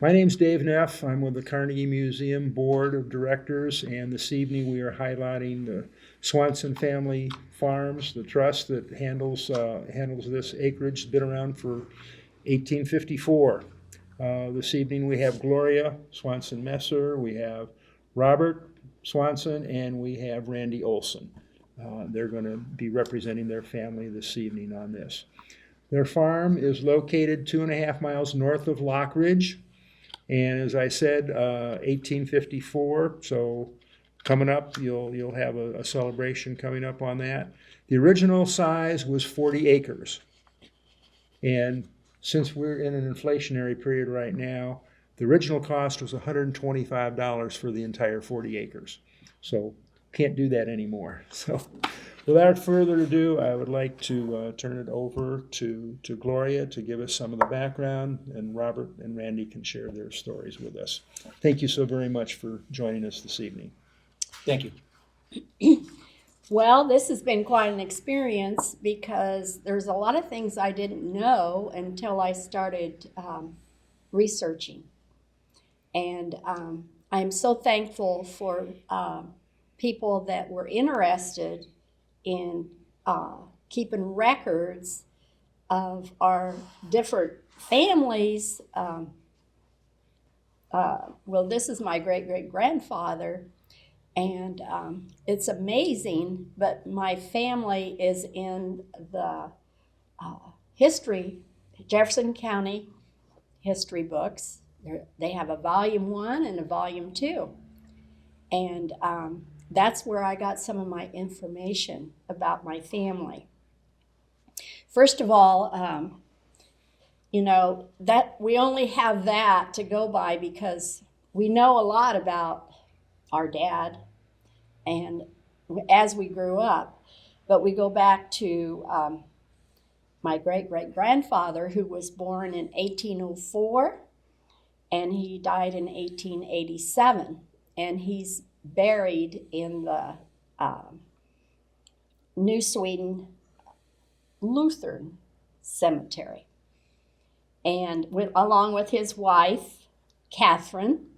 My name's Dave Neff. I'm with the Carnegie Museum Board of Directors, and this evening we are highlighting the Swanson Family Farms, the trust that handles this acreage. It's been around for 1854. This evening we have Gloria Swanson Messer, we have Robert Swanson, and we have Randy Olson. They're going to be representing their family this evening on this. Their farm is located 2.5 miles north of Lockridge. And as I said, 1854, so coming up, you'll have a celebration coming up on that. The original size was 40 acres. And since we're in an inflationary period right now, the original cost was $125 for the entire 40 acres. So can't do that anymore. So without further ado, I would like to turn it over to Gloria to give us some of the background, and Robert and Randy can share their stories with us. Thank you so very much for joining us this evening. Thank you. Well, this has been quite an experience because there's a lot of things I didn't know until I started researching. And I'm so thankful for people that were interested in keeping records of our different families. Well, this is my great-great-grandfather, and it's amazing, but my family is in the history, Jefferson County history books. They have a volume 1 and a volume 2. And that's where I got some of my information about my family. First of all, that we only have that to go by because we know a lot about our dad and as we grew up. But we go back to my great-great-grandfather, who was born in 1804, and he died in 1887. And he's buried in the New Sweden Lutheran Cemetery. And along with his wife, Catherine,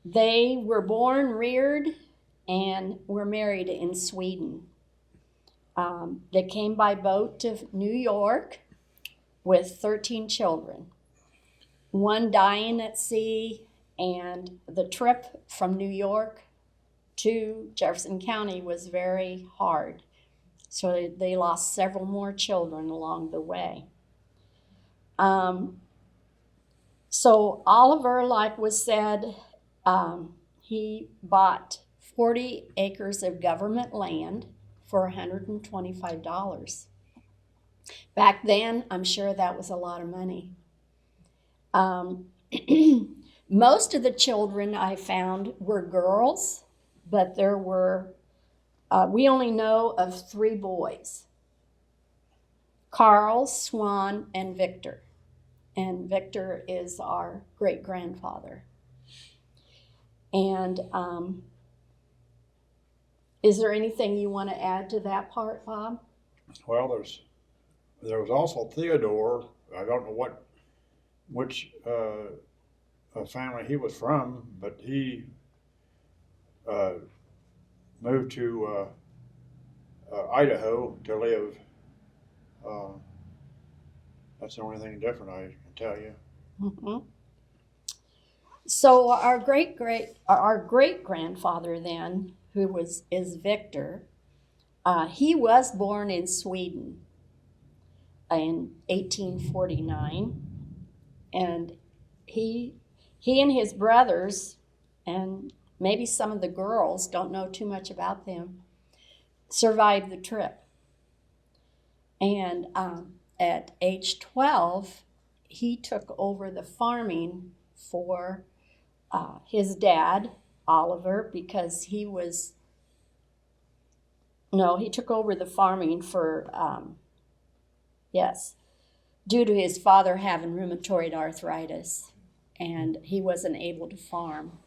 they were born, reared, and were married in Sweden. They came by boat to New York with 13 children, one dying at sea, and the trip from New York to Jefferson County was very hard. So they lost several more children along the way. So Oliver, like was said, he bought 40 acres of government land for $125. Back then, I'm sure that was a lot of money. Most of the children I found were girls, but there were, we only know of 3 boys, Carl, Swan, and Victor. And Victor is our great-grandfather. And is there anything you want to add to that part, Bob? Well, there was also Theodore. I don't know which family he was from, but he moved to Idaho to live. That's the only thing different I can tell you. Mm-hmm. So our great-grandfather then, who is Victor, he was born in Sweden in 1849, and he and his brothers, and maybe some of the girls, don't know too much about them, survived the trip. And at age 12, he took over the farming for his dad, Oliver, because he took over the farming for, due to his father having rheumatoid arthritis, and he wasn't able to farm.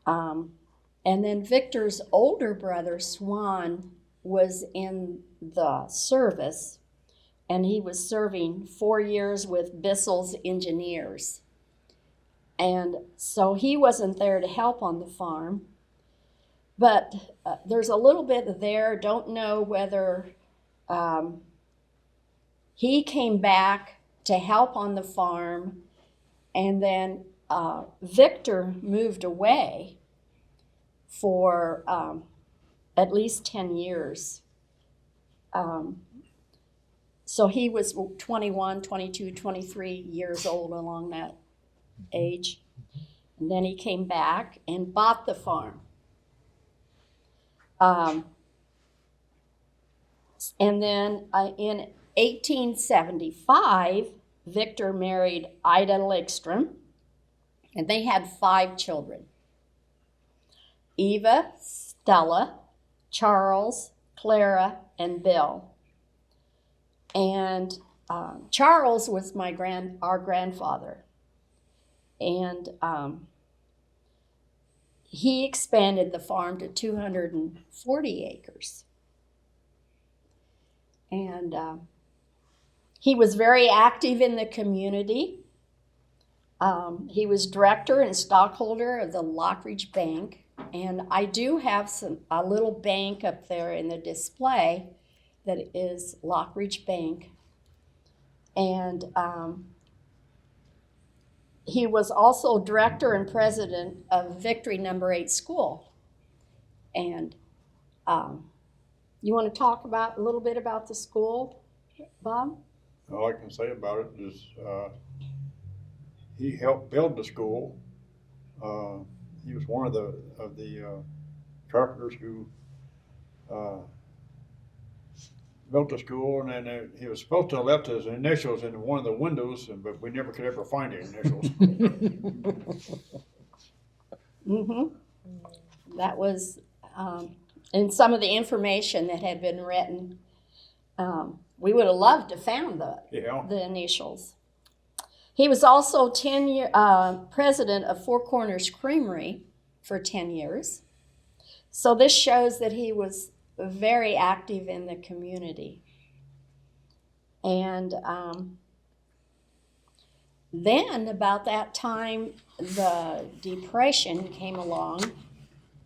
And then Victor's older brother, Swan, was in the service and he was serving 4 years with Bissell's engineers. And so he wasn't there to help on the farm. But there's a little bit there. Don't know whether he came back to help on the farm, and then Victor moved away for at least 10 years. So he was 21, 22, 23 years old along that age. And then he came back and bought the farm. And then in 1875, Victor married Ida Legstrom, and they had 5 children: Eva, Stella, Charles, Clara, and Bill. And Charles was our grandfather, and he expanded the farm to 240 acres. And he was very active in the community. He was director and stockholder of the Lockridge Bank. And I do have a little bank up there in the display that is Lockridge Bank. And he was also director and president of Victory No. 8 School. And you want to talk a little bit about the school, Bob? All I can say about it is he helped build the school. He was one of the carpenters who built the school, and then he was supposed to have left his initials in one of the windows, but we never could ever find the initials. That was in some of the information that had been written. We would have loved to found the initials. He was also president of Four Corners Creamery for 10 years. So this shows that he was very active in the community. And then about that time, the Depression came along,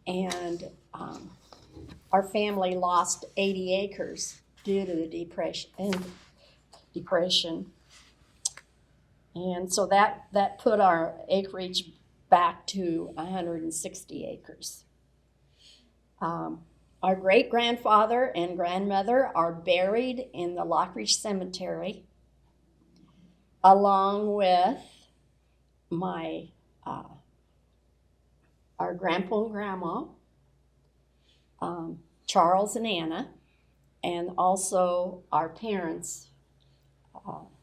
and our family lost 80 acres due to the Depression. And so that put our acreage back to 160 acres. Our great-grandfather and grandmother are buried in the Lockridge Cemetery, along with our grandpa and grandma, Charles and Anna, and also our parents,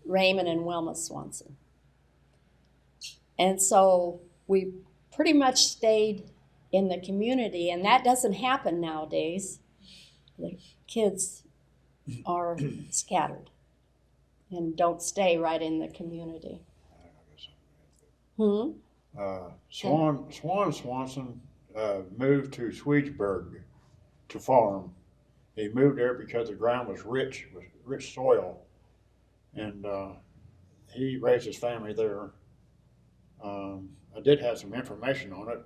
Raymond and Wilma Swanson. And so we pretty much stayed in the community, and that doesn't happen nowadays. The kids are scattered and don't stay right in the community. Swanson moved to Swedesburg to farm. He moved there because the ground was rich soil, and he raised his family there. I did have some information on it,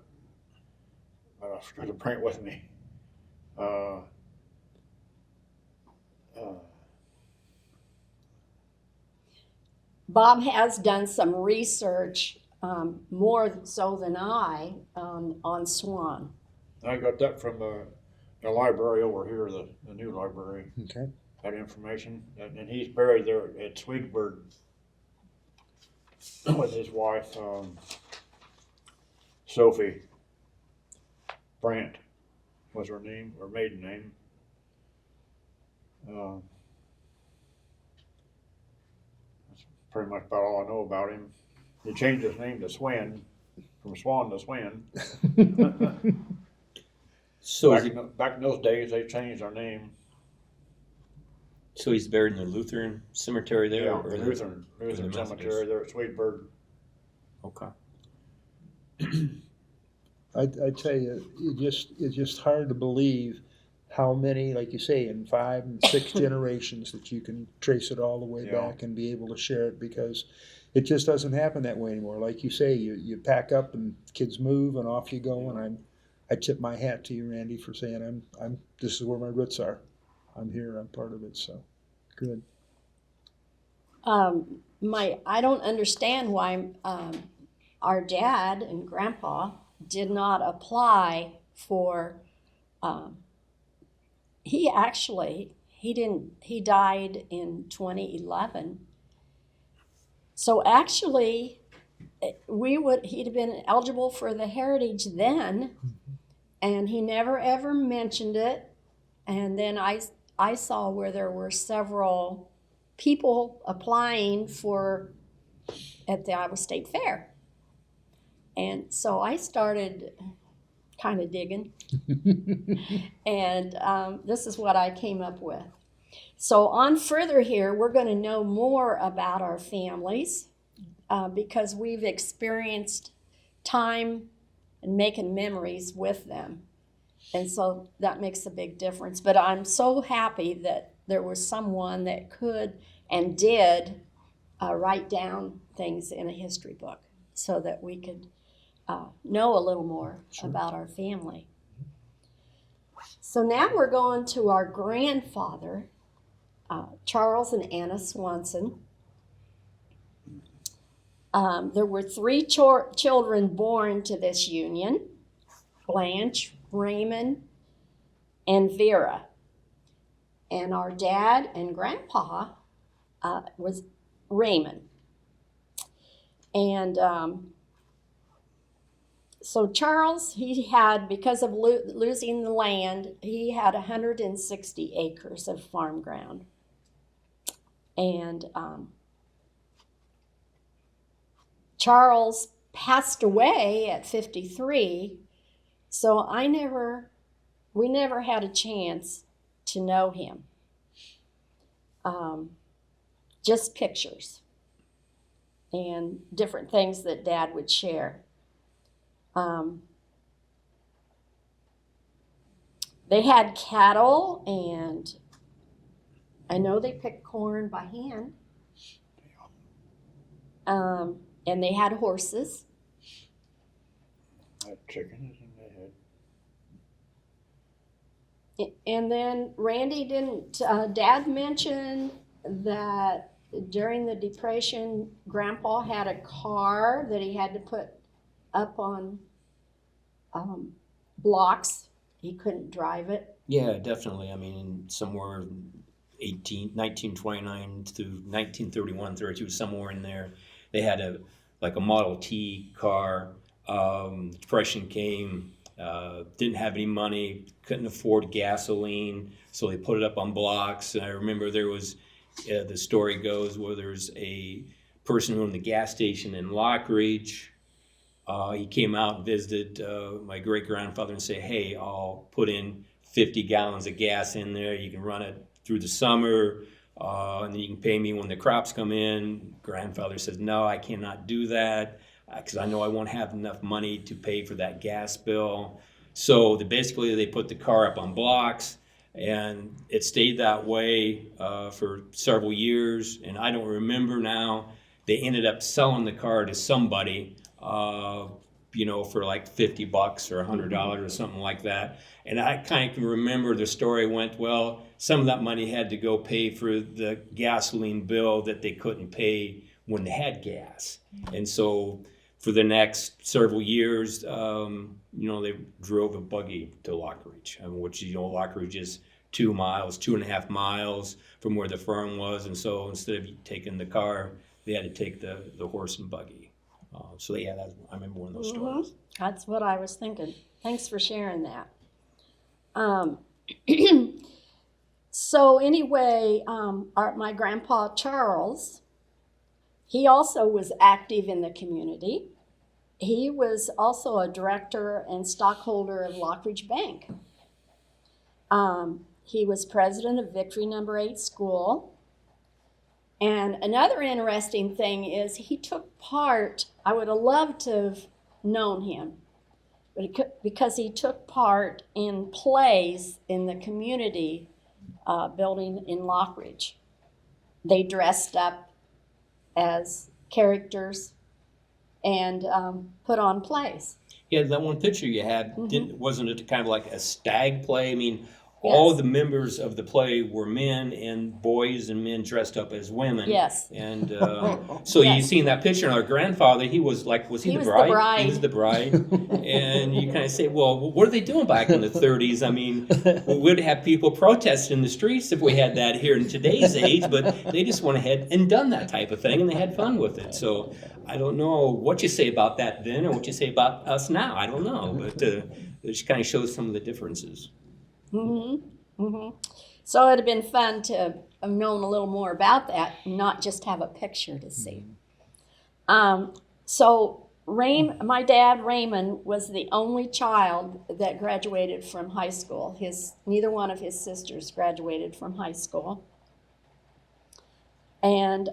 but I was going to bring it with me. Bob has done some research, more so than I, on Swan. I got that from the library over here, the new library. Okay. That information, and he's buried there at Swedesburg with his wife, Sophie Brandt was her name, her maiden name. That's pretty much about all I know about him. He changed his name to Swin, from Swan to Swin. So back in those days, they changed their name. So he's buried in the Lutheran cemetery there? Yeah, or the Lutheran cemetery there at Swedesburg. Okay. I tell you, it's just hard to believe how many, like you say, in 5 and 6 generations that you can trace it all the way Yeah. back and be able to share it, because it just doesn't happen that way anymore. Like you say, you pack up and kids move and off you go. And I tip my hat to you, Randy, for saying this is where my roots are. I'm here. I'm part of it. So good. I don't understand why our dad and grandpa did not apply for. He died in 2011. So actually, he'd have been eligible for the heritage then, and he never ever mentioned it. And then I saw where there were several people applying at the Iowa State Fair. And so I started kind of digging, and this is what I came up with. So on further here, we're going to know more about our families because we've experienced time and making memories with them. And so that makes a big difference. But I'm so happy that there was someone that could and did write down things in a history book so that we could know a little more about our family. So now we're going to our grandfather, Charles and Anna Swanson. There were 3 children born to this union: Blanche, Raymond, and Vera. And our dad and grandpa was Raymond. And so Charles, he had, because of losing the land, he had 160 acres of farm ground. And Charles passed away at 53, so we never had a chance to know him. Just pictures and different things that Dad would share. They had cattle, and I know they picked corn by hand. And they had horses. Had chickens, and they had. And then Randy Dad mentioned that during the Depression, Grandpa had a car that he had to put up on blocks. He couldn't drive it. Yeah, definitely. I mean, somewhere 1929 to 1931, 32, somewhere in there, they had a Model T car. Depression came, didn't have any money, couldn't afford gasoline, so they put it up on blocks. And I remember there was, the story goes, where there's a person who owned the gas station in Lockridge. He came out and visited my great-grandfather and said, hey, I'll put in 50 gallons of gas in there. You can run it through the summer, and then you can pay me when the crops come in. Grandfather says, no, I cannot do that because I know I won't have enough money to pay for that gas bill. So basically they put the car up on blocks, and it stayed that way for several years. And I don't remember now. They ended up selling the car to somebody, for like $50 or $100 or something like that. And I kind of can remember the story went, well, some of that money had to go pay for the gasoline bill that they couldn't pay when they had gas. And so for the next several years, they drove a buggy to Lockridge, which, Lockridge is 2.5 miles from where the farm was. And so instead of taking the car, they had to take the horse and buggy. So yeah, I remember one of those stories. That's what I was thinking. Thanks for sharing that. So anyway, my grandpa Charles, he also was active in the community. He was also a director and stockholder of Lockridge Bank. He was president of Victory No. 8 School. And another interesting thing is he took part, I would have loved to have known him. because he took part in plays in the community building in Lockridge. They dressed up as characters and put on plays. Yeah, that one picture you had, wasn't it kind of like a stag play? I mean, Yes. all the members of the play were men, and boys and men dressed up as women. Yes. And so Yes. you've seen that picture, and our grandfather, he was like, was he, He the was the bride? bride. He was the bride. And you kind of say, well, what are they doing back in the 30s? I mean, we'd have people protest in the streets if we had that here in today's age, but they just went ahead and done that type of thing, and they had fun with it. So I don't know what you say about that then or what you say about us now. I don't know, but it just kind of shows some of the differences. So it'd have been fun to have known a little more about that, not just have a picture to see. So my dad, Raymond, was the only child that graduated from high school. Neither one of his sisters graduated from high school. And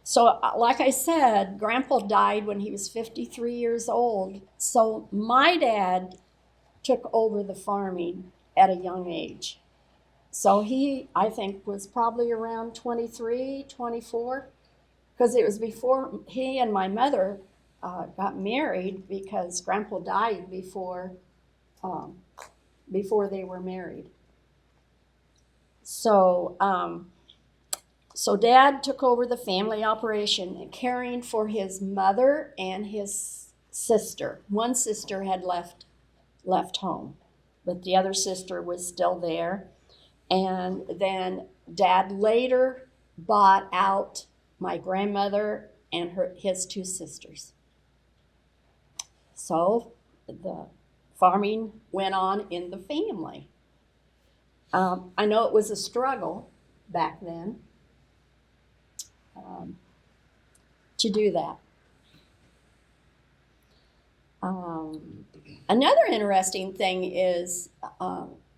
so, like I said, Grandpa died when he was 53 years old. So my dad took over the farming at a young age. So he, I think, was probably around 23, 24, because it was before he and my mother got married, because Grandpa died before they were married. So, so Dad took over the family operation, caring for his mother and his sister. One sister had left home, but the other sister was still there. And then Dad later bought out my grandmother and his two sisters. So the farming went on in the family. I know it was a struggle back then to do that. Another interesting thing is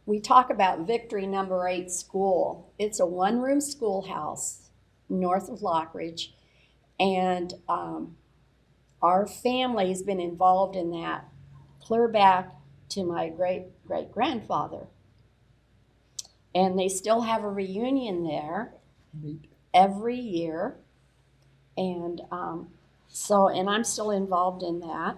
we talk about Victory Number 8 School. It's a one-room schoolhouse north of Lockridge, and our family's been involved in that clear back to my great-great-grandfather. And they still have a reunion there every year, and and I'm still involved in that.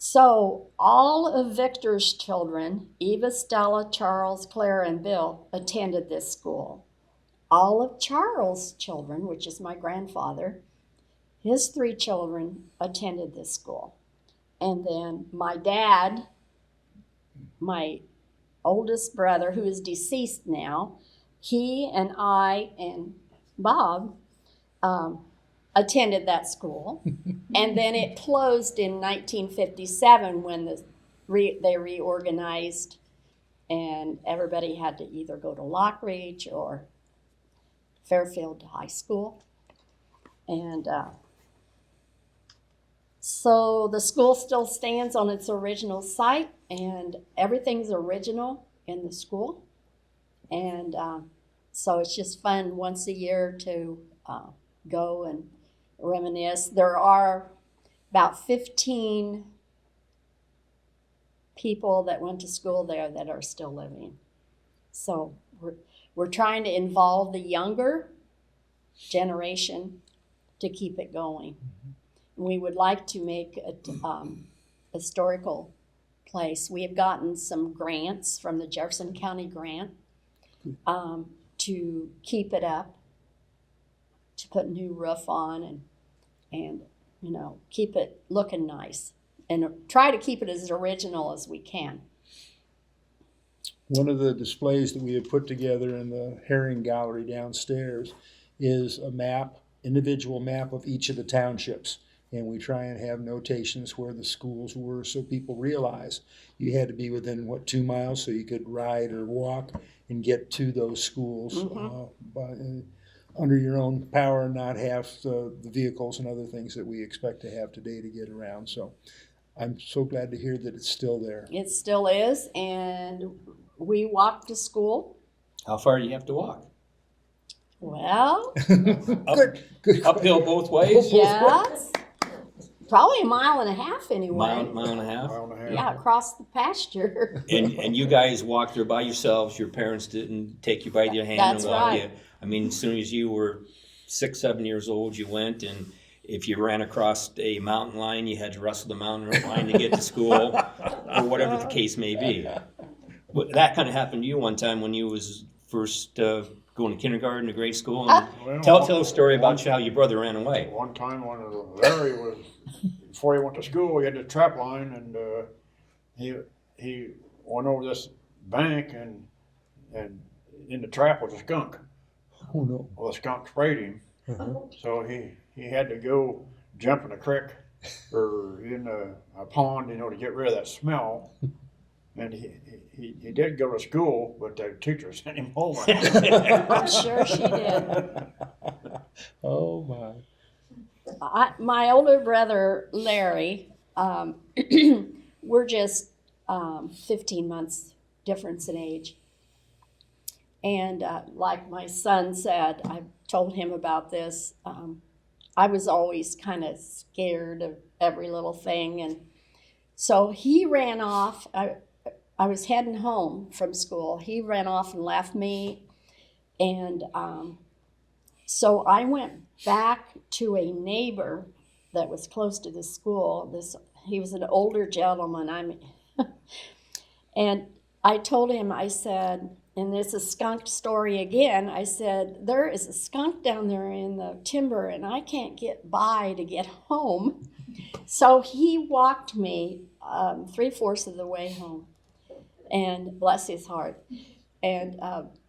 So all of Victor's children, Eva, Stella, Charles, Claire, and Bill, attended this school. All of Charles' children, which is my grandfather, his 3 children attended this school. And then my dad, my oldest brother, who is deceased now, he and I and Bob attended that school. And then it closed in 1957 when they reorganized, and everybody had to either go to Lockridge or Fairfield High School. And so the school still stands on its original site, and everything's original in the school. And so it's just fun once a year to go and reminisce. There are about 15 people that went to school there that are still living. So we're trying to involve the younger generation to keep it going. We would like to make a historical place. We have gotten some grants from the Jefferson County grant to keep it up, to put a new roof on and keep it looking nice, and try to keep it as original as we can. One of the displays that we have put together in the Herring Gallery downstairs is a map, individual map of each of the townships. And we try and have notations where the schools were, so people realize you had to be within, 2 miles, so you could ride or walk and get to those schools under your own power, and not have the vehicles and other things that we expect to have today to get around. So I'm so glad to hear that it's still there. It still is, and we walk to school. How far do you have to walk? Well, Good. Uphill both ways? yes. probably a mile and a half anyway. Mile and a half? Mile and a half. Yeah, across the pasture. And you guys walked there by yourselves. Your parents didn't take you by your hand That's and walk right. you. I mean, as soon as you were 6, 7 years old, you went, and if you ran across a mountain line, you had to wrestle the mountain line to get to school, or whatever the case may be. But that kind of happened to you one time when you was first going to kindergarten to grade school. And Well, tell a story about how your brother ran away. One time when Larry was, before he went to school, he had the trap line, and he went over this bank, and in the trap was a skunk. Oh, no. Well, the skunk sprayed him, so he had to go jump in a creek or in a pond, to get rid of that smell. And he did go to school, but the teacher sent him home. I'm sure she did. Oh, my. My older brother, Larry, we're just 15 months difference in age. And like my son said, I told him about this. I was always kind of scared of every little thing. And so he ran off. I was heading home from school. He ran off and left me. And so I went back to a neighbor that was close to the school. He was an older gentleman. And I told him, I said, and this is a skunk story again, I said, there is a skunk down there in the timber and I can't get by to get home. So he walked me 3/4 of the way home, and bless his heart. And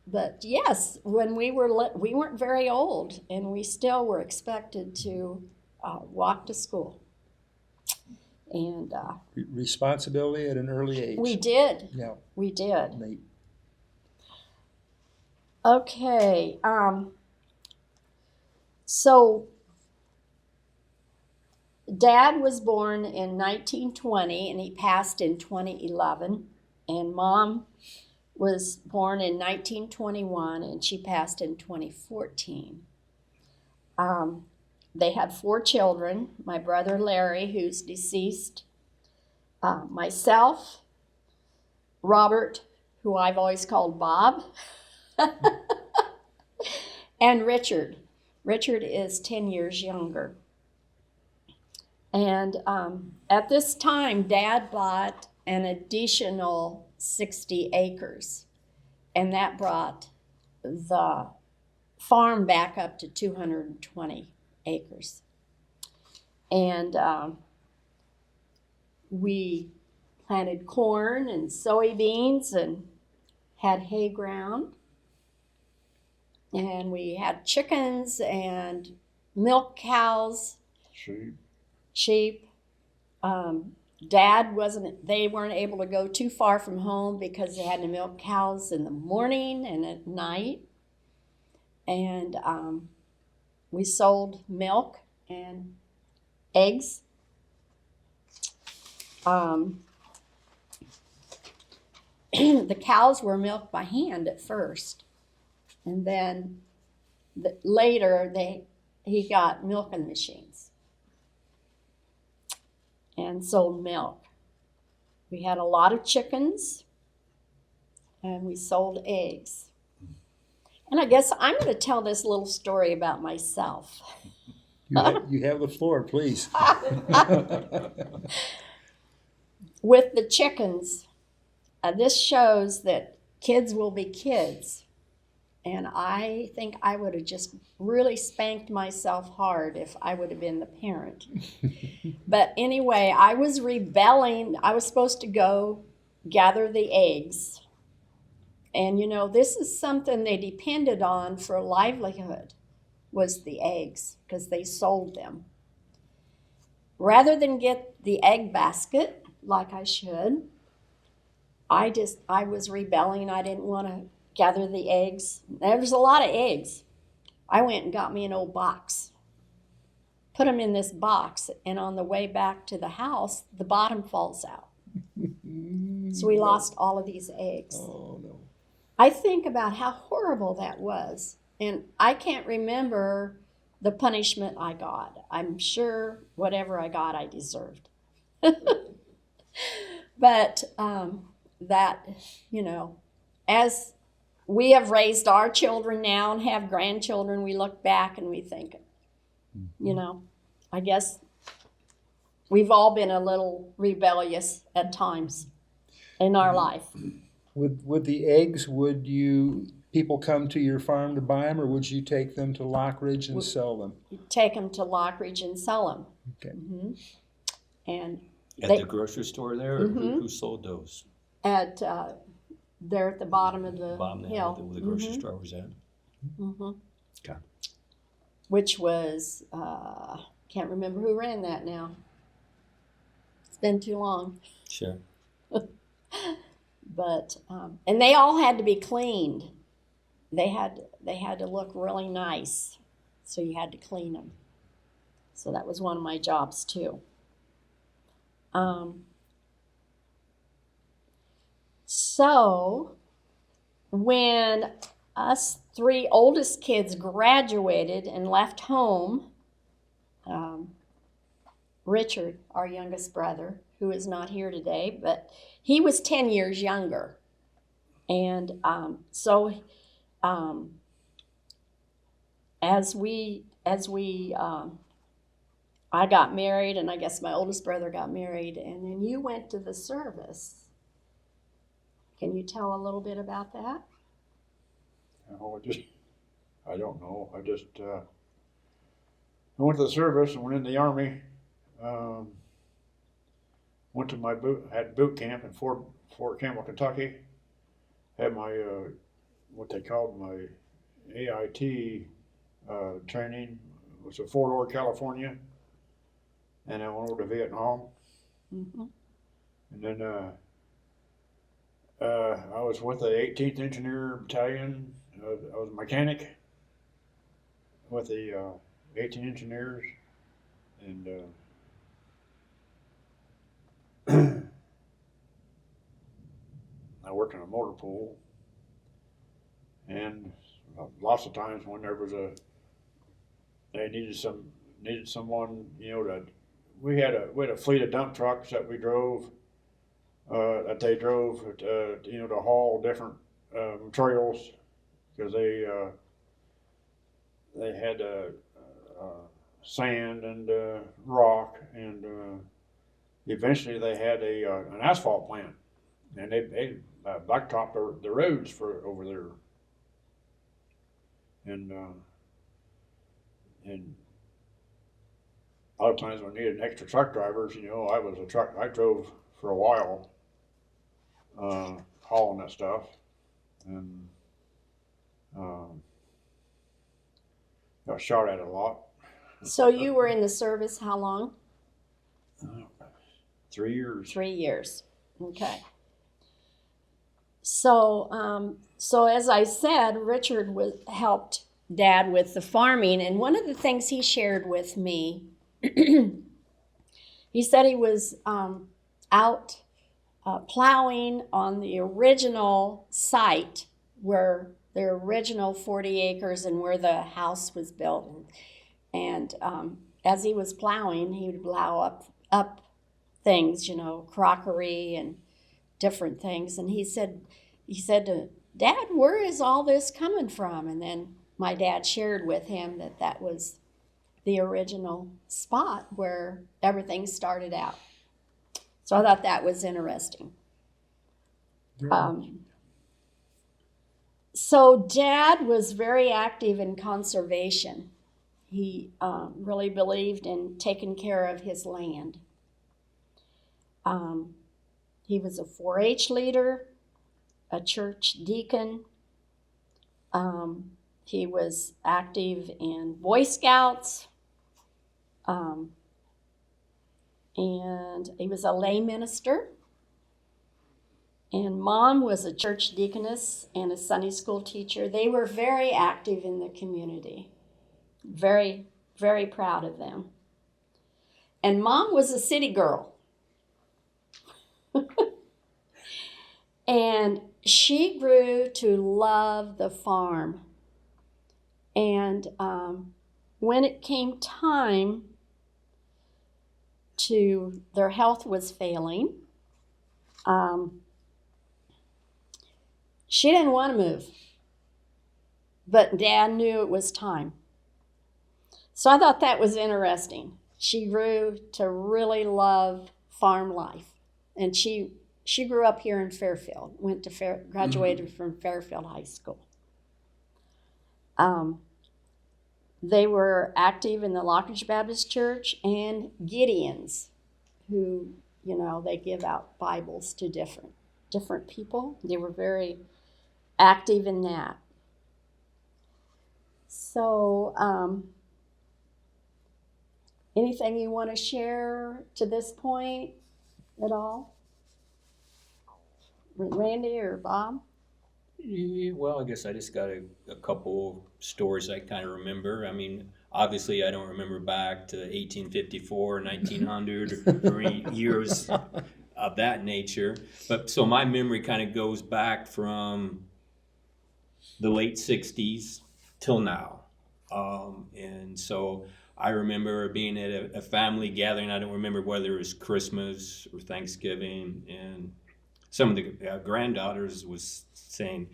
but yes, when we weren't very old, and we still were expected to walk to school. And Responsibility at an early age. we did. Yeah, We did. Nate. Okay. So Dad was born in 1920 and he passed in 2011. And Mom was born in 1921 and she passed in 2014. They had 4 children. My brother Larry, who's deceased, myself, Robert, who I've always called Bob, and Richard. Richard is 10 years younger. And at this time, Dad bought an additional 60 acres, and that brought the farm back up to 220 acres. And we planted corn and soybeans and had hay ground. And we had chickens and milk cows, sheep. Dad they weren't able to go too far from home because they had to milk cows in the morning and at night. And we sold milk and eggs. The cows were milked by hand at first. And then later he got milking machines and sold milk. We had a lot of chickens and we sold eggs. And I guess I'm going to tell this little story about myself. You have the floor, please. With the chickens, this shows that kids will be kids. And I think I would have just really spanked myself hard if I would have been the parent. But anyway, I was rebelling. I was supposed to go gather the eggs. And this is something they depended on for a livelihood, was the eggs, because they sold them. Rather than get the egg basket like I should, I was rebelling. I didn't want to gather the eggs. There was a lot of eggs. I went and got me an old box, put them in this box, and on the way back to the house, the bottom falls out. So we lost all of these eggs. Oh, no. I think about how horrible that was. And I can't remember the punishment I got. I'm sure whatever I got, I deserved. But that, you know, as we have raised our children now and have grandchildren, we look back and we think, you know, I guess we've all been a little rebellious at times in our life. With the eggs, would people come to your farm to buy them, or would you take them to Lockridge and sell them? Take them to Lockridge and sell them. Okay. And At the grocery store there, or Mhm. who sold those? at they're at the bottom of the Bottom there, hill. where the grocery store was at. Okay. Which was can't remember who ran that now. It's been too long. Sure. But and they all had to be cleaned. They had to look really nice, so you had to clean them. So that was one of my jobs too. So when us three oldest kids graduated and left home, Richard, our youngest brother, who is not here today, but he was 10 years younger. And I got married, and I guess my oldest brother got married, and then you went to the service. Can you tell a little bit about that? I don't know. I went to the service and went in the Army. Went to had boot camp in Fort Campbell, Kentucky. Had my what they called my AIT training. It was in Fort Ord, California, and I went over to Vietnam. Mm-hmm. And then I was with the 18th Engineer Battalion. I was a mechanic with the 18 engineers, and I worked in a motor pool. And lots of times when there was they needed someone, you know, we had a fleet of dump trucks that we drove, that they drove, you know, to haul different materials, because they had sand and rock, and eventually they had an asphalt plant, and they blacktopped the roads for over there, and a lot of times when we needed extra truck drivers, you know, I drove for a while, hauling that stuff, and got shot at a lot. So you were in the service how long? 3 years. 3 years. Okay. So, as I said, Richard helped Dad with the farming, and one of the things he shared with me, he said he was out plowing on the original site where the original 40 acres and where the house was built, and as he was plowing, he would plow up things, you know, crockery and different things. And he said to Dad, where is all this coming from? And then my dad shared with him that was the original spot where everything started out. So I thought that was interesting. So Dad was very active in conservation. He really believed in taking care of his land. He was a 4-H leader, a church deacon. He was active in Boy Scouts, and he was a lay minister. And Mom was a church deaconess and a Sunday school teacher. They were very active in the community. Very, very proud of them. And Mom was a city girl. And she grew to love the farm. And when it came time to, their health was failing, she didn't want to move, but Dad knew it was time. So I thought that was interesting. She grew to really love farm life, and she grew up here in Fairfield. Graduated from Fairfield High School. They were active in the Lockridge Baptist Church and Gideons, who, you know, they give out Bibles to different people. They were very active in that. So, anything you want to share to this point at all? Randy or Bob? Yeah, well, I guess I just got a couple stories I kind of remember. I mean, obviously, I don't remember back to 1854, 1900, or any years of that nature. But so my memory kind of goes back from the late 60s till now. And so I remember being at a family gathering. I don't remember whether it was Christmas or Thanksgiving, and some of the granddaughters was saying,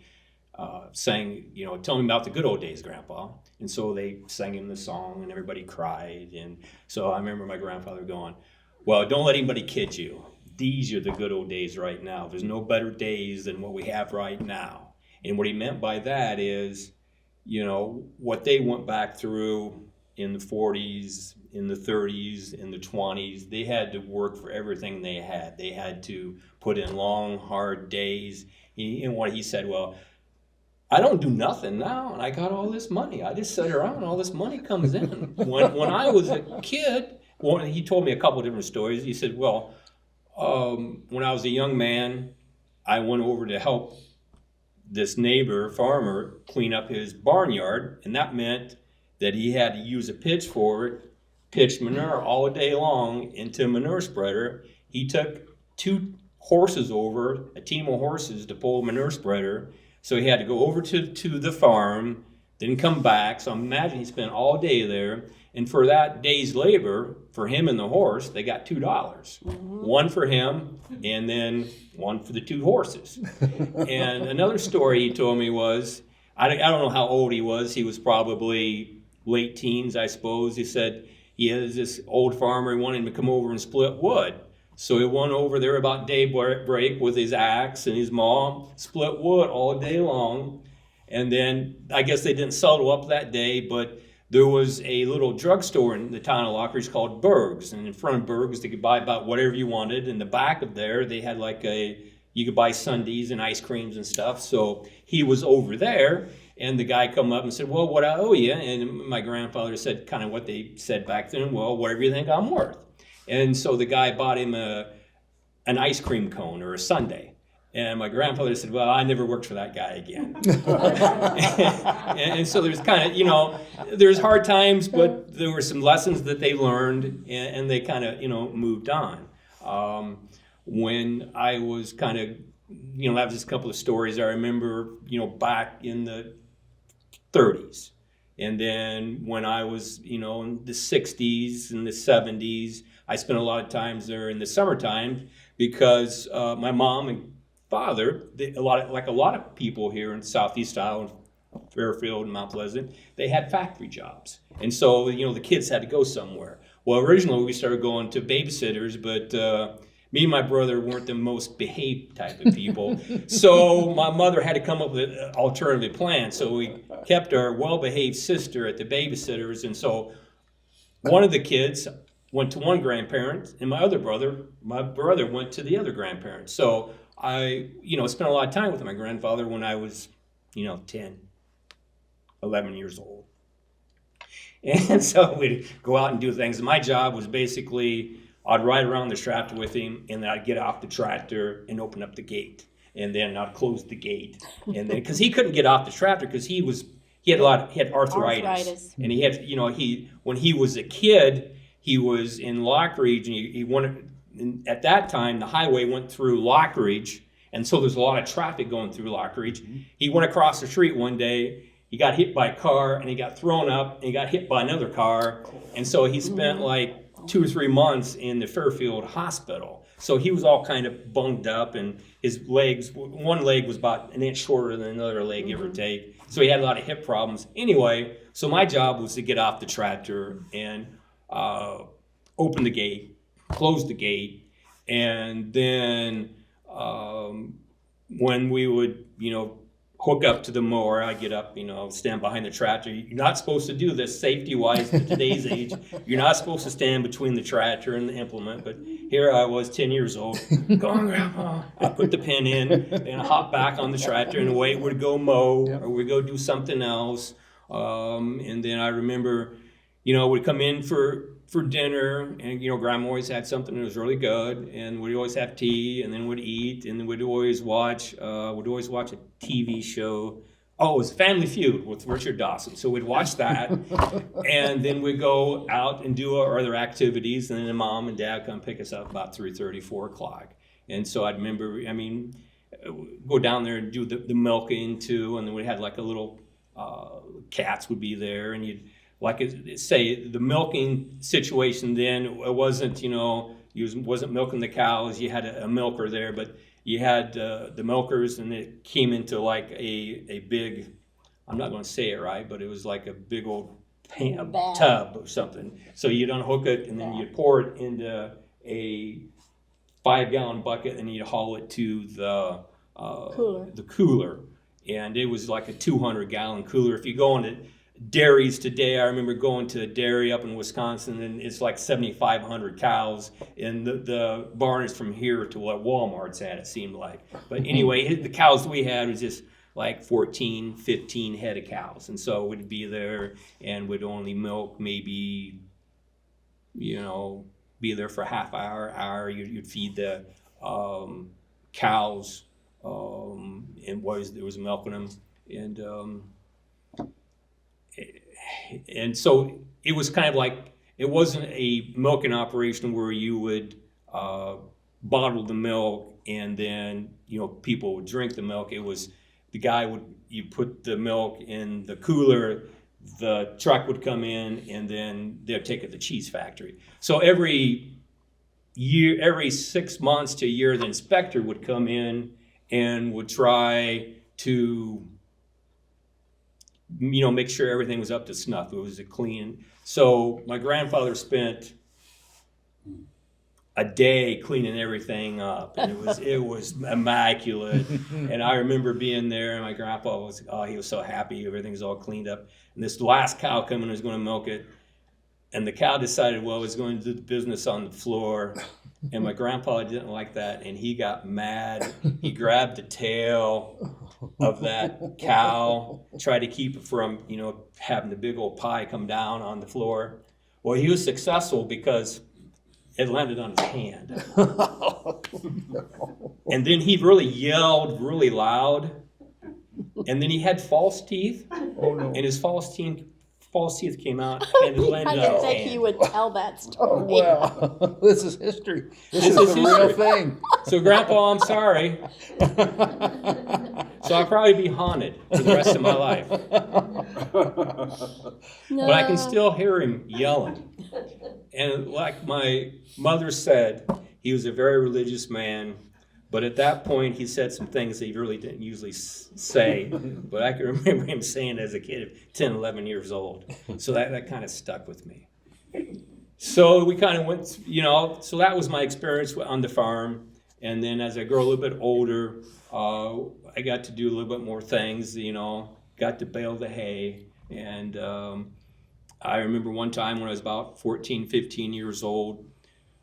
you know, tell me about the good old days, Grandpa. And so they sang him the song, and everybody cried. And so I remember my grandfather going, well, don't let anybody kid you. These are the good old days right now. There's no better days than what we have right now. And what he meant by that is, you know, what they went back through in the 40s, in the 30s, in the 20s, they had to work for everything they had. They had to put in long, hard days. And what he said, well, I don't do nothing now, and I got all this money. I just sit around, and all this money comes in. When I was a kid, he told me a couple different stories. He said, well, when I was a young man, I went over to help this neighbor farmer clean up his barnyard, and that meant that he had to use a pitchfork, pitch manure all day long into a manure spreader. He took 2 horses over, a team of horses, to pull a manure spreader. So he had to go over to the farm, then come back. So imagine he spent all day there. And for that day's labor, for him and the horse, they got $2. Mm-hmm. One for him, and then one for the 2 horses. And another story he told me was, I don't know how old he was. He was probably late teens, I suppose. He said he has this old farmer, he wanted him to come over and split wood. So he went over there about daybreak with his axe and his maul, split wood all day long. And then I guess they didn't settle up that day, but there was a little drugstore in the town of Lockridge called Berg's. And in front of Berg's, they could buy about whatever you wanted. In the back of there, they had you could buy sundaes and ice creams and stuff. So he was over there, and the guy come up and said, well, what I owe you? And my grandfather said kind of what they said back then, well, whatever you think I'm worth. And so the guy bought him an ice cream cone or a sundae. And my grandfather said, well, I never worked for that guy again. and so there's kind of, you know, there's hard times, but there were some lessons that they learned, and they kind of, you know, moved on. When I was kind of, you know, that was just a couple of stories I remember, you know, back in the 30s. And then when I was, you know, in the 60s and the 70s, I spent a lot of times there in the summertime because my mom and father, a lot of people here in Southeast Iowa, Fairfield and Mount Pleasant, they had factory jobs. And so, you know, the kids had to go somewhere. Well, originally we started going to babysitters, but me and my brother weren't the most behaved type of people. So my mother had to come up with an alternative plan. So we kept our well-behaved sister at the babysitters. And so one of the kids went to one grandparent, and my brother went to the other grandparent. So I, you know, spent a lot of time with my grandfather when I was, you know, 10, 11 years old. And so we'd go out and do things. My job was basically, I'd ride around the tractor with him, and then I'd get off the tractor and open up the gate. And then I'd close the gate. And then, because he couldn't get off the tractor because he had arthritis. And he had, you know, when he was a kid, he was in Lockridge, and he wanted, and at that time, the highway went through Lockridge, and so there's a lot of traffic going through Lockridge. Mm-hmm. He went across the street one day. he got hit by a car, and he got thrown up, and he got hit by another car, and so he spent like 2 or 3 months in the Fairfield hospital. So he was all kind of bunged up, and his legs, one leg was about an inch shorter than another leg, give or take. So he had a lot of hip problems. Anyway, so my job was to get off the tractor and open the gate, close the gate, and then when we would, hook up to the mower, I'd get up, stand behind the tractor. You're not supposed to do this safety-wise in today's age. You're not supposed to stand between the tractor and the implement, but here I was, 10 years old. Go on, Grandpa. I put the pin in, and I hop back on the tractor, and away we'd go mow, or we'd go do something else. And then I remember, we'd come in for dinner, and Grandma always had something that was really good, and we'd always have tea, and then we'd eat, and then we'd always watch a TV show. Oh, it was Family Feud with Richard Dawson. So we'd watch that, and then we'd go out and do our other activities, and then Mom and Dad come pick us up about 3:30, 4 o'clock. And so I remember, go down there and do the milking too, and then we had like a little cats would be there, and you'd say the milking situation then, it wasn't, you wasn't milking the cows, you had a milker there, but you had the milkers, and it came into like a big, I'm not going to say it right, but it was like a big old tub or something. So you'd unhook it, and then you'd pour it into a 5-gallon bucket, and you'd haul it to the cooler. And it was like a 200-gallon cooler. If you go into dairies today, I remember going to a dairy up in Wisconsin, and it's like 7,500 cows, and the barn is from here to what Walmart's at, it seemed like. But anyway, the cows we had was just like 14, 15 head of cows, and so we'd be there and would only milk maybe, be there for a half hour. You'd feed the cows, and there was milking them, and so it was kind of like, it wasn't a milking operation where you would bottle the milk and then people would drink the milk. It was you put the milk in the cooler, the truck would come in, and then they'd take it to the cheese factory. So every 6 months to a year, the inspector would come in and would try to make sure everything was up to snuff. It was clean. So my grandfather spent a day cleaning everything up, and it was immaculate. And I remember being there, and my grandpa he was so happy, everything's all cleaned up. And this last cow coming was going to milk it, and the cow decided, it was going to do the business on the floor. And my grandpa didn't like that, and he got mad. He grabbed the tail of that cow, tried to keep it from, having the big old pie come down on the floor. Well, he was successful because it landed on his hand. And then he really yelled really loud. And then he had false teeth. Oh, no. And his false teeth came out, and it landed I on didn't his think hand. you would tell that story. Wow, this is history. This is is the real history. thing. So, Grandpa, I'm sorry. So I'll probably be haunted for the rest of my life. But I can still hear him yelling. And like my mother said, he was a very religious man. But at that point, he said some things that he really didn't usually say. But I can remember him saying as a kid, 10, 11 years old. So that kind of stuck with me. So we kind of went, so that was my experience on the farm. And then as I grew a little bit older, I got to do a little bit more things, got to bale the hay. And I remember one time when I was about 14, 15 years old,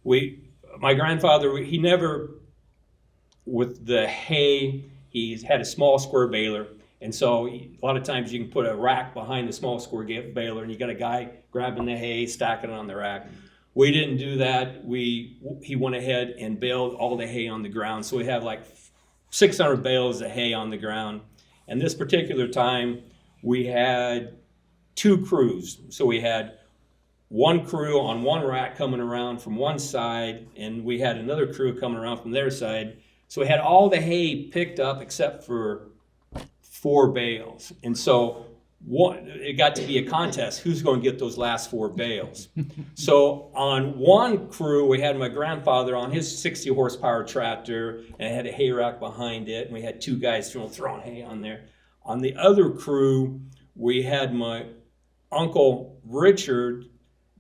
my grandfather, he never... With the hay, he had a small square baler, and so a lot of times you can put a rack behind the small square baler, and you got a guy grabbing the hay, stacking it on the rack. We didn't do that. He went ahead and baled all the hay on the ground, so we had like 600 bales of hay on the ground. And this particular time, we had 2 crews, so we had one crew on one rack coming around from one side, and we had another crew coming around from their side. So we had all the hay picked up except for 4 bales. And so it got to be a contest. Who's going to get those last 4 bales? So on one crew, we had my grandfather on his 60 horsepower tractor, and it had a hay rack behind it, and we had 2 guys throwing hay on there. On the other crew, we had my Uncle Richard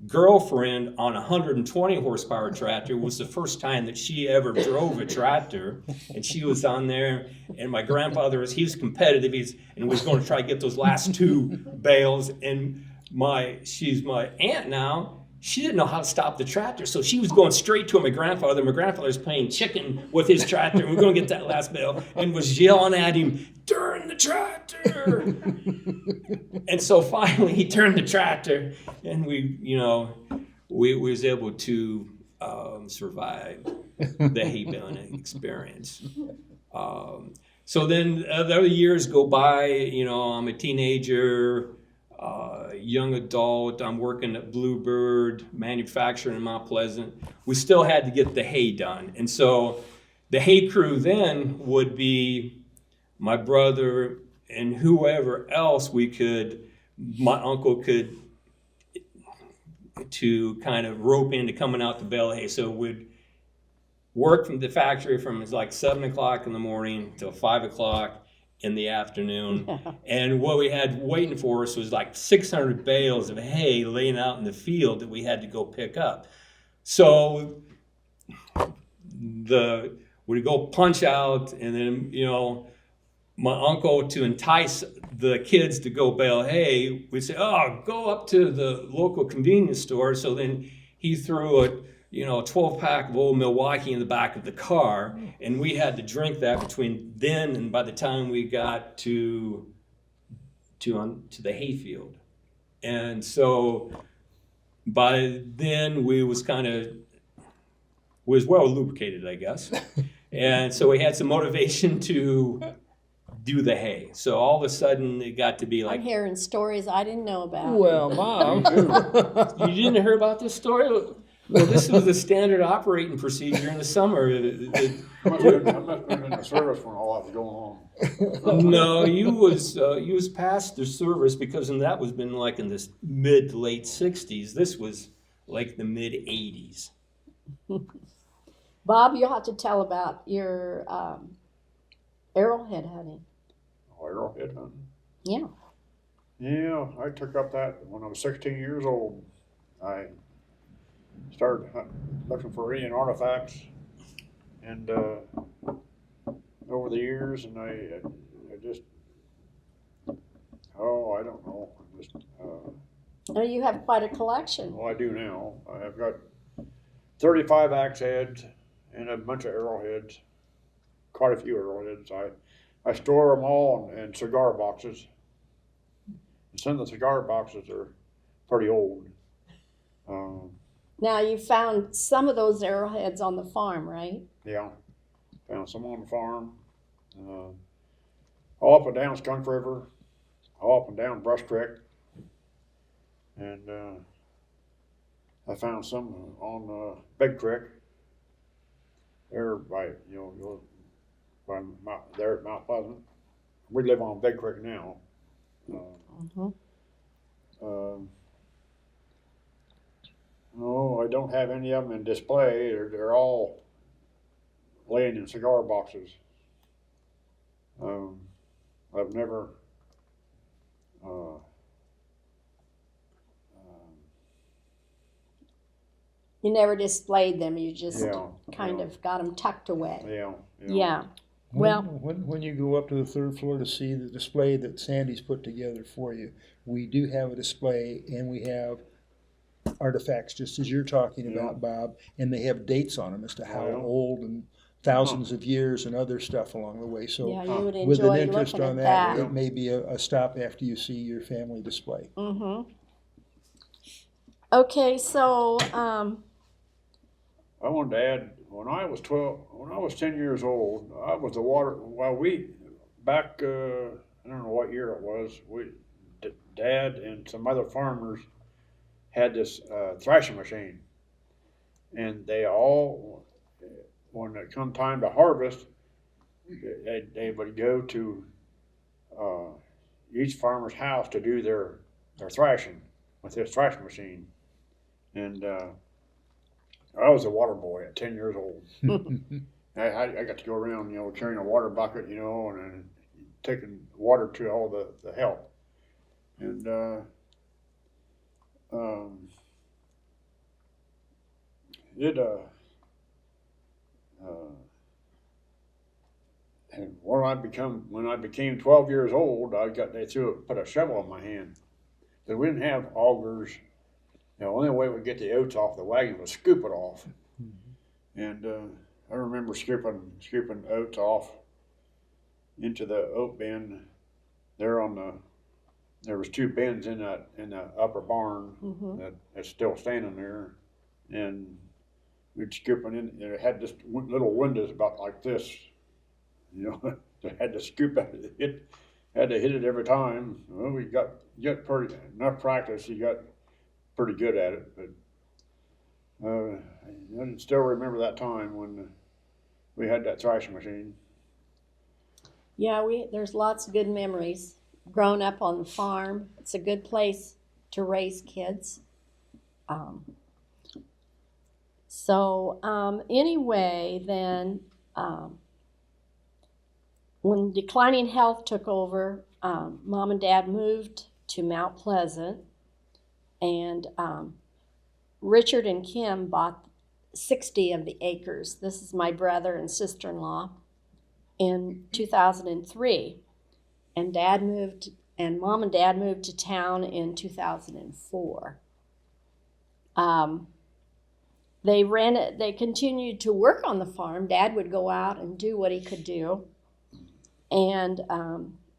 girlfriend on a 120 horsepower tractor. It was the first time that she ever drove a tractor, and she was on there, and my grandfather he was competitive, and was going to try to get those last 2 bales, and she's my aunt now. She didn't know how to stop the tractor, so she was going straight to my grandfather. My grandfather's playing chicken with his tractor, and we're going to get that last bale, and was yelling at him, "Turn the tractor!" And so finally he turned the tractor, and we was able to survive the hay baling experience. So then the other years go by. I'm a teenager, young adult. I'm working at Bluebird Manufacturing in Mount Pleasant. We still had to get the hay done, and so the hay crew then would be my brother and whoever else my uncle could to kind of rope into coming out to bale hay. So we'd work from the factory from like 7 o'clock in the morning till 5 o'clock in the afternoon. And what we had waiting for us was like 600 bales of hay laying out in the field that we had to go pick up. So we'd go punch out, and then, my uncle, to entice the kids to go bale hay, we'd say, "Oh, go up to the local convenience store." So then he threw a 12-pack of Old Milwaukee in the back of the car, and we had to drink that between then and by the time we got to the hayfield. And so by then we was well lubricated, I guess. And so we had some motivation to do the hay. So all of a sudden it got to be like, I'm hearing stories I didn't know about. Well, Mom. "You didn't hear about this story?" Well, this was the standard operating procedure in the summer. I must have been in the service when all that was going on. No, you was past the service, because that was been like in the mid to late 60s. This was like the mid 80s. Bob, you'll have to tell about your arrowhead hunting. Arrowhead hunting. Yeah. Yeah, I took up that when I was 16 years old. I started looking for Indian artifacts, and over the years, and I just, I don't know, Oh, you have quite a collection. well, I do now. I've got 35 axe heads and a bunch of arrowheads, quite a few arrowheads. I store them all in cigar boxes. And some of the cigar boxes are pretty old. Now, you found some of those arrowheads on the farm, right? Yeah, found some on the farm. All up and down Skunk River, all up and down Brush Creek. And I found some on Big Creek. There by, there at Mount Pleasant. We live on Big Creek now. No, I don't have any of them in display. They're all laying in cigar boxes. I've never You never displayed them. You just yeah, kind of got them tucked away. yeah. Yeah. Well, When you go up to the 3rd floor to see the display that Sandy's put together for you, we do have a display, and we have artifacts just as you're talking about, Bob, and they have dates on them as to how old and thousands of years and other stuff along the way. So yeah, you would with an enjoy interest looking on at that, that. it may be a stop after you see your family display. Okay, so I wanted to add, when I was 10 years old, I was back, I don't know what year it was, Dad and some other farmers had this thrashing machine. And they all, when it come time to harvest, they would go to, each farmer's house to do their thrashing with his thrashing machine. And I was a water boy at 10 years old. I got to go around, carrying a water bucket, and taking water to all the help. And and when I became 12 years old, put a shovel in my hand. But we didn't have augers. The only way we get the oats off the wagon was scoop it off. And I remember scooping oats off into the oat bin. There was 2 bins in the upper barn that's still standing there, and we'd scoop it in. It had just little windows about like this. I had to scoop it. Had to hit it every time. Well, we got pretty enough practice. You got pretty good at it, but I can still remember that time when we had that thrashing machine. Yeah, there's lots of good memories. Growing up on the farm, it's a good place to raise kids. Anyway, then when declining health took over, Mom and Dad moved to Mount Pleasant, and Richard and Kim bought 60 of the acres. This is my brother and sister-in-law in 2003, and Mom and Dad moved to town in 2004. They continued to work on the farm. Dad would go out and do what he could do, and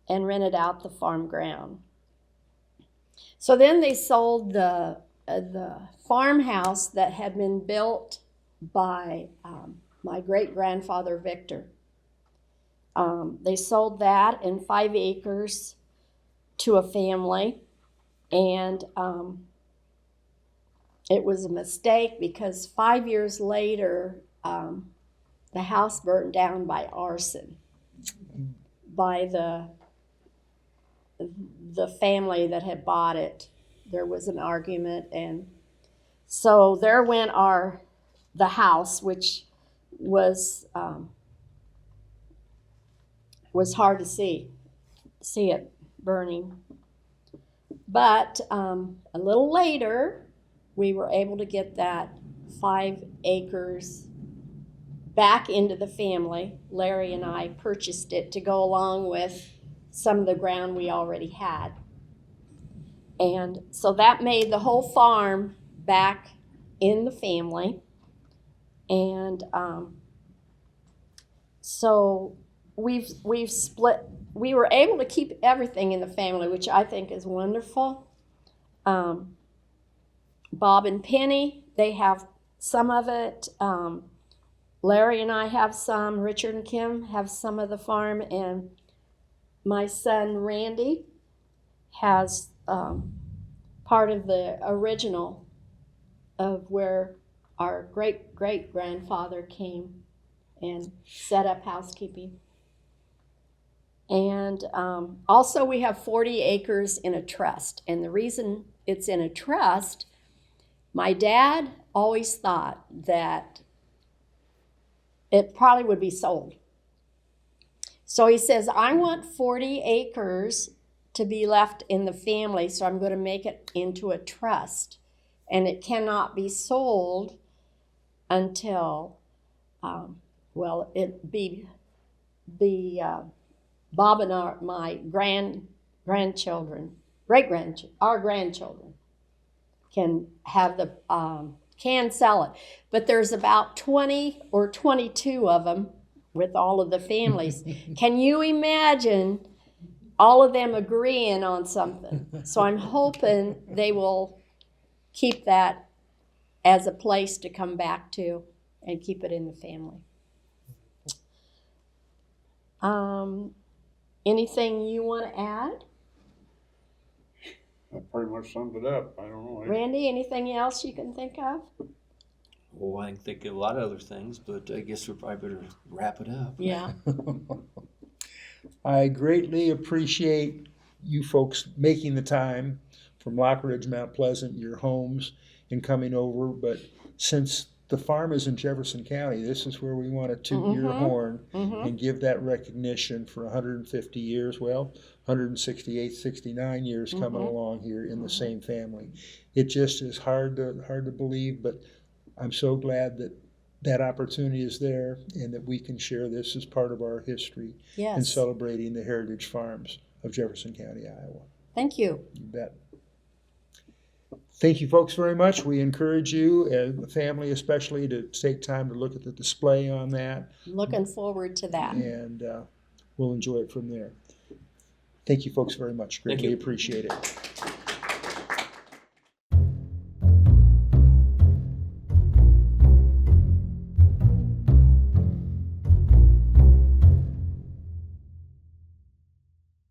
rented out the farm ground. So then they sold the farmhouse that had been built by my great-grandfather Victor. They sold that and 5 acres to a family, and it was a mistake because 5 years later, the house burned down by arson by the family that had bought it. There was an argument, and so there went the house, which was hard to see it burning. But a little later, we were able to get that 5 acres back into the family. Larry and I purchased it to go along with some of the ground we already had. And so that made the whole farm back in the family. And so we've split. We were able to keep everything in the family, which I think is wonderful. Bob and Penny, they have some of it. Larry and I have some. Richard and Kim have some of the farm, and my son Randy has part of the original of where our great-great-grandfather came and set up housekeeping. And also we have 40 acres in a trust. And the reason it's in a trust, my dad always thought that it probably would be sold. So he says, I want 40 acres to be left in the family, so I'm going to make it into a trust. And it cannot be sold until, it be Bob and my grandchildren, our grandchildren can have can sell it. But there's about 20 or 22 of them with all of the families. Can you imagine all of them agreeing on something? So I'm hoping they will keep that as a place to come back to and keep it in the family. Anything you want to add? That pretty much summed it up. I don't know. Randy, anything else you can think of? Well, I can think of a lot of other things, but I guess we probably better wrap it up. Yeah. I greatly appreciate you folks making the time from Lockridge, Mount Pleasant, your homes, and coming over. But since the farm is in Jefferson County, this is where we want to toot your horn and give that recognition for 150 years, well, 168, 69 years coming along here in the same family. It just is hard to believe, but I'm so glad that that opportunity is there and that we can share this as part of our history Yes. and celebrating the heritage farms of Jefferson County, Iowa. Thank you. You bet. Thank you folks very much. We encourage you and the family especially to take time to look at the display on that, Looking forward to that. and we'll enjoy it from there. Thank you folks very much. Greatly you. appreciate it.